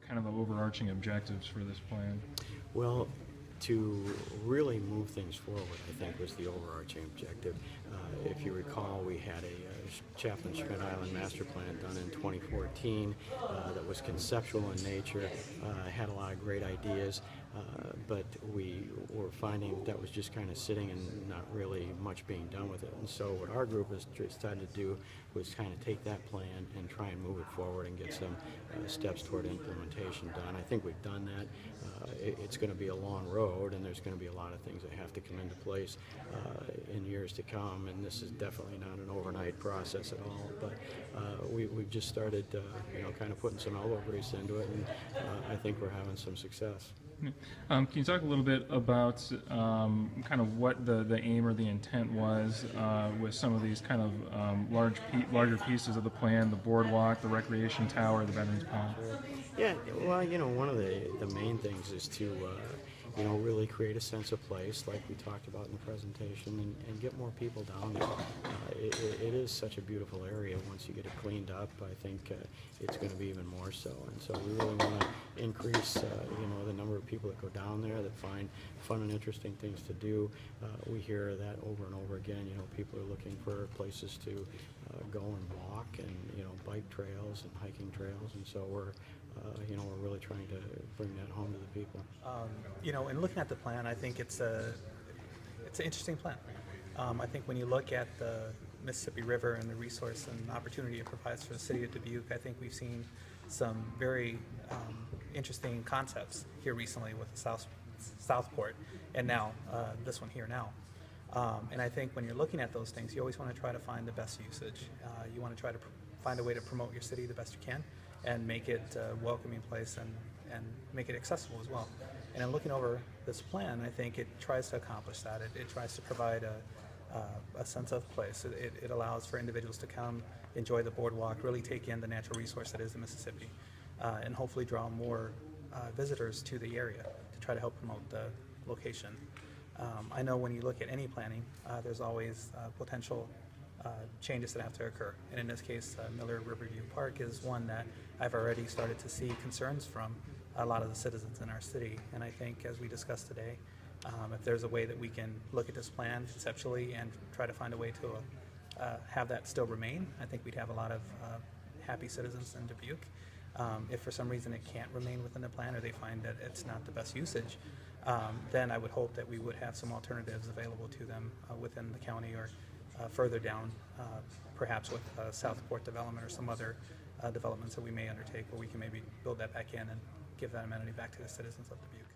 kind of the overarching objectives for this plan? Well, to really move things forward, I think, was the overarching objective. If you recall, we had a Chaplain Schmitt Island master plan done in 2014 that was conceptual in nature, had a lot of great ideas, but we were finding that was just kind of sitting and not really much being done with it. And so what our group has decided to do was kind of take that plan and try and move it forward and get some steps toward implementation done. I think we've done that. It's going to be a long road, and there's going to be a lot of things that have to come into place in years to come, and this is definitely not an overnight process at all, but we've just started kind of putting some elbow grease into it, and I think we're having some success. Can you talk a little bit about kind of what the aim or the intent was with some of these kind of larger pieces of the plan, the boardwalk, the recreation tower, the Veterans Pond? Yeah, well, one of the main things is to really create a sense of place, like we talked about in the presentation, and get more people down there. It is such a beautiful area. Once you get it cleaned up, I think it's going to be even more so. And so we really want to increase, the number of people that go down there that find fun and interesting things to do. We hear that over and over again. People are looking for places to go and walk, and bike trails and hiking trails, and so we're really trying to bring that home to the people. In looking at the plan, I think it's an interesting plan. I think when you look at the Mississippi River and the resource and opportunity it provides for the city of Dubuque, I think we've seen some very interesting concepts here recently with the Southport, and now this one here now. And I think when you're looking at those things, you always want to try to find the best usage. You want to try to find a way to promote your city the best you can, and make it a welcoming place and make it accessible as well. And in looking over this plan, I think it tries to accomplish that. It tries to provide a sense of place. It allows for individuals to come, enjoy the boardwalk, really take in the natural resource that is the Mississippi, and hopefully draw more visitors to the area to try to help promote the location. I know when you look at any planning, there's always potential changes that have to occur. And in this case, Miller Riverview Park is one that I've already started to see concerns from a lot of the citizens in our city. And I think, as we discussed today, if there's a way that we can look at this plan conceptually and try to find a way to have that still remain, I think we'd have a lot of happy citizens in Dubuque. If for some reason it can't remain within the plan, or they find that it's not the best usage, then I would hope that we would have some alternatives available to them within the county, or further down, perhaps with Southport development or some other developments that we may undertake, where we can maybe build that back in and give that amenity back to the citizens of Dubuque.